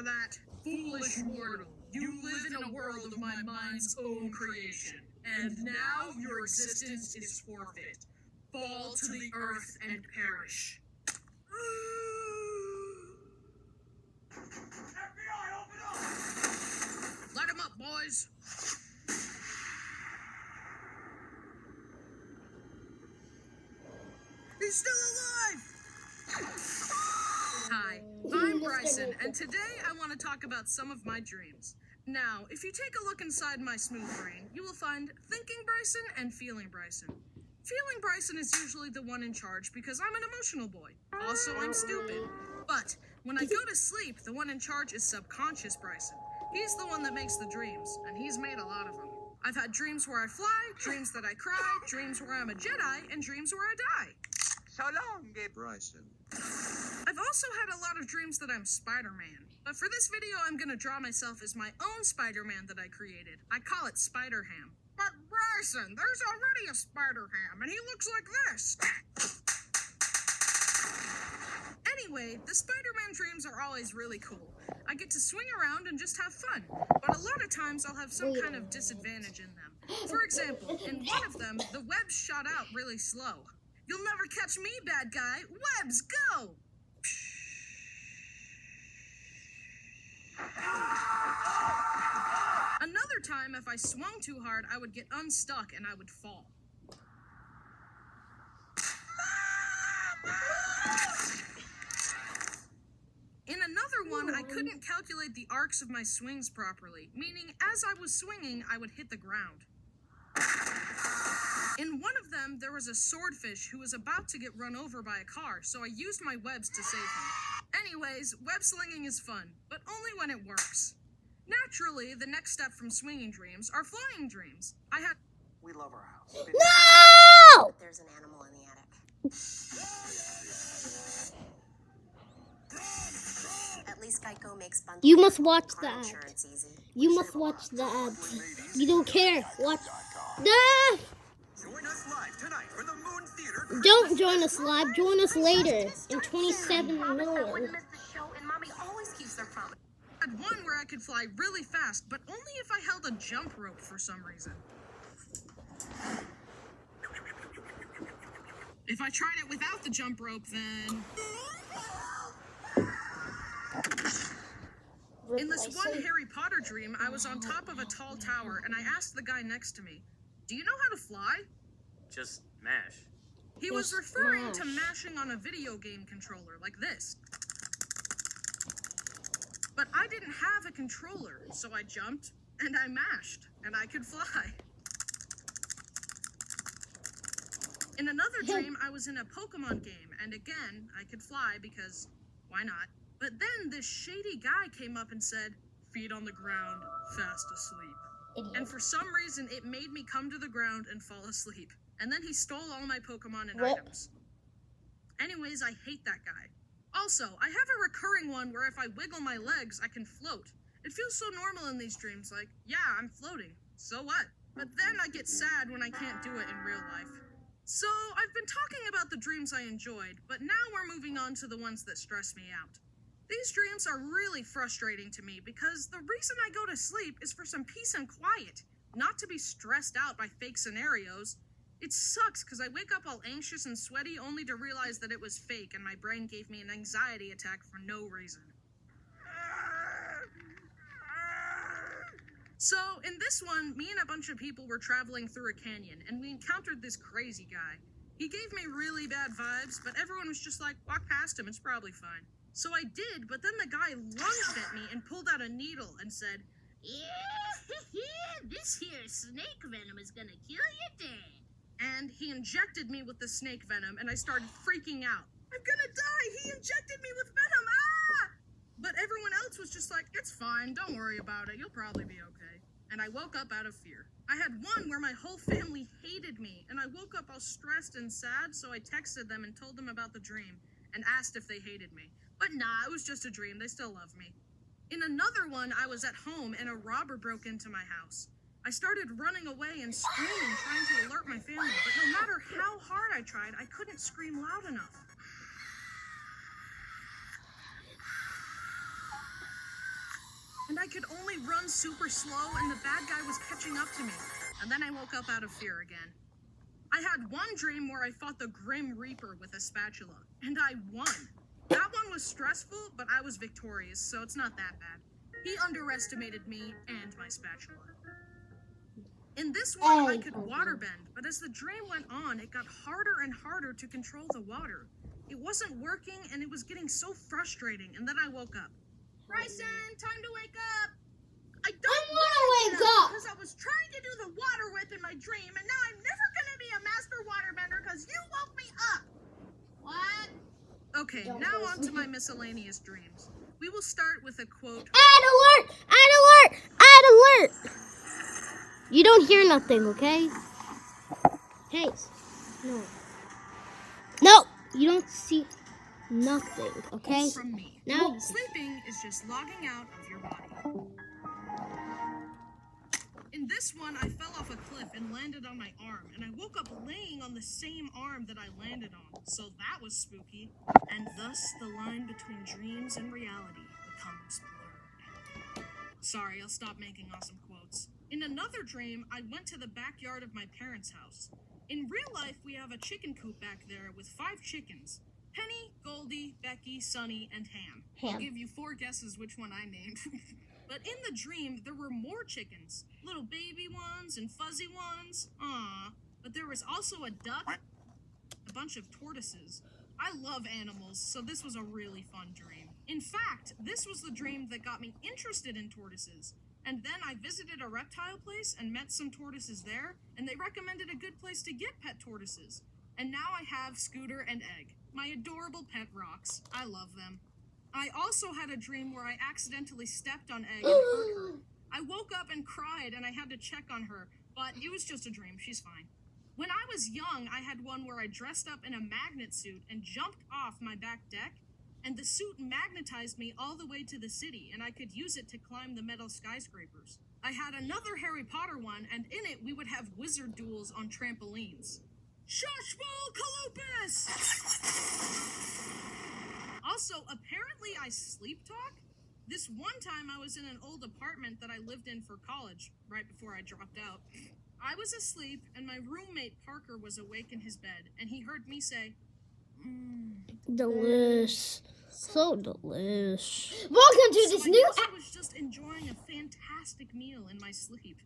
for that? Foolish mortal, you live in a world of my mind's own creation, and now your existence is forfeit. Fall to the earth and perish. FBI, open up! Let him up, boys. He's still alive! Hi, I'm Bryson, and today I want to talk about some of my dreams. Now, if you take a look inside my smooth brain, you will find thinking Bryson and feeling Bryson. Feeling Bryson is usually the one in charge because I'm an emotional boy. Also, I'm stupid. But when I go to sleep, the one in charge is subconscious Bryson. He's the one that makes the dreams, and he's made a lot of them. I've had dreams where I fly, dreams that I cry, dreams where I'm a Jedi, and dreams where I die. So long, Bryson. I've also had a lot of dreams that I'm Spider-Man. But for this video, I'm gonna draw myself as my own Spider-Man that I created. I call it Spider-Ham. But Bryson, there's already a Spider-Ham, and he looks like this. Anyway, the Spider-Man dreams are always really cool. I get to swing around and just have fun, but a lot of times I'll have some kind of disadvantage in them. For example, in one of them, the webs shot out really slow. You'll never catch me, bad guy. Webs, go! Another time, if I swung too hard, I would get unstuck and I would fall. In another one, I couldn't calculate the arcs of my swings properly, meaning as I was swinging, I would hit the ground. In one of them, there was a swordfish who was about to get run over by a car, so I used my webs to save him. Anyways, web slinging is fun, but only when it works. Naturally, the next step from swinging dreams are flying dreams. We love our house. No! There's an animal in the attic. At least Geico makes bundling You must watch car the ad. insurance easy. You must watch the ad. You don't care. Watch. No! Join us live tonight for the Moon Theater. Don't join us live. Join us later in 27 I minutes. wouldn't miss the show, and Mommy always keeps their promise. I had one where I could fly really fast, but only if I held a jump rope for some reason. If I tried it without the jump rope, then... In this one Harry Potter dream, I was on top of a tall tower, and I asked the guy next to me, "Do you know how to fly?" Just mash. He was referring to mashing on a video game controller, like this. But I didn't have a controller, so I jumped, and I mashed, and I could fly. In another dream, I was in a Pokemon game, and again, I could fly because, why not? But then this shady guy came up and said, "Feet on the ground, fast asleep." And for some reason, it made me come to the ground and fall asleep. And then he stole all my Pokemon and items. Anyways, I hate that guy. Also, I have a recurring one where if I wiggle my legs, I can float. It feels so normal in these dreams, like, yeah, I'm floating. So what? But then I get sad when I can't do it in real life. So, I've been talking about the dreams I enjoyed, but now we're moving on to the ones that stress me out. These dreams are really frustrating to me because the reason I go to sleep is for some peace and quiet, not to be stressed out by fake scenarios. It sucks because I wake up all anxious and sweaty only to realize that it was fake and my brain gave me an anxiety attack for no reason. So, in this one, me and a bunch of people were traveling through a canyon and we encountered this crazy guy. He gave me really bad vibes, but everyone was just like, walk past him, it's probably fine. So I did, but then the guy lunged at me and pulled out a needle and said, "Yeah, this here snake venom is gonna kill you dead." And he injected me with the snake venom, and I started freaking out. I'm gonna die! He injected me with venom! Ah! But everyone else was just like, it's fine, don't worry about it, you'll probably be okay. And I woke up out of fear. I had one where my whole family hated me, and I woke up all stressed and sad, so I texted them and told them about the dream, and asked if they hated me. But nah, it was just a dream, they still love me. In another one, I was at home and a robber broke into my house. I started running away and screaming, trying to alert my family, but no matter how hard I tried, I couldn't scream loud enough. could only run super slow and the bad guy was catching up to me. And then I woke up out of fear again. I had one dream where I fought the Grim Reaper with a spatula, and I won. That one was stressful, but I was victorious, so it's not that bad. He underestimated me and my spatula. In this one, I could waterbend, but as the dream went on, it got harder and harder to control the water. It wasn't working, and it was getting so frustrating, and then I woke up. Bryson, time to wake up! I don't want to wake up! Because I was trying to do the water whip in my dream, and now I'm never going to be a master waterbender because you woke me up! What? Okay, now on to my miscellaneous dreams. We will start with a quote. Ad alert! Ad alert! Ad alert! You don't hear nothing, okay? Hey. No. No! You don't see nothing, okay? From me. Now, Sleeping is just logging out of your body. In this one, I fell off a cliff and landed on my arm, and I woke up laying on the same arm that I landed on, so that was spooky. And thus, the line between dreams and reality becomes blurred. Sorry, I'll stop making awesome quotes. In another dream, I went to the backyard of my parents' house. In real life, we have a chicken coop back there with 5 chickens. Penny, Goldie, Becky, Sunny, and Ham. I'll give you 4 guesses which one I named. But in the dream, there were more chickens. Little baby ones and fuzzy ones. Aww. But there was also a duck, a bunch of tortoises. I love animals, so this was a really fun dream. In fact, this was the dream that got me interested in tortoises. And then I visited a reptile place and met some tortoises there, and they recommended a good place to get pet tortoises. And now I have Scooter and Egg, my adorable pet rocks. I love them. I also had a dream where I accidentally stepped on Egg and hurt her. I woke up and cried and I had to check on her, but it was just a dream. She's fine. When I was young, I had one where I dressed up in a magnet suit and jumped off my back deck, and the suit magnetized me all the way to the city, and I could use it to climb the metal skyscrapers. I had another Harry Potter one, and in it we would have wizard duels on trampolines. Shushful Calopus! Also, apparently I sleep talk. This one time I was in an old apartment that I lived in for college, right before I dropped out. I was asleep, and my roommate Parker was awake in his bed, and he heard me say, delish. So delish. Welcome to this new I was just enjoying a fantastic meal in my sleep.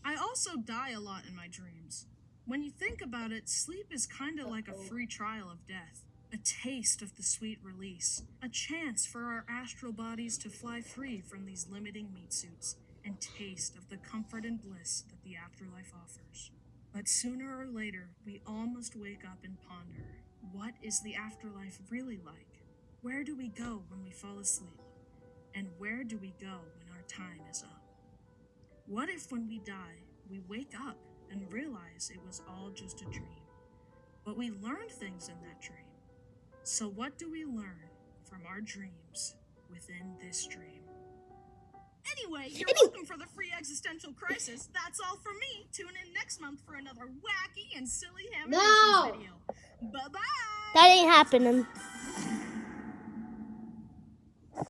I also die a lot in my dreams. When you think about it, sleep is kind of like a free trial of death. A taste of the sweet release. A chance for our astral bodies to fly free from these limiting meat suits and taste of the comfort and bliss that the afterlife offers. But sooner or later, we all must wake up and ponder, what is the afterlife really like? Where do we go when we fall asleep? And where do we go when our time is up? What if when we die, we wake up and realize it was all just a dream? But we learned things in that dream. So what do we learn from our dreams within this dream? Anyway, you're welcome for the free existential crisis. That's all from me. Tune in next month for another wacky and silly Haminations video. Bye-bye! That ain't happening.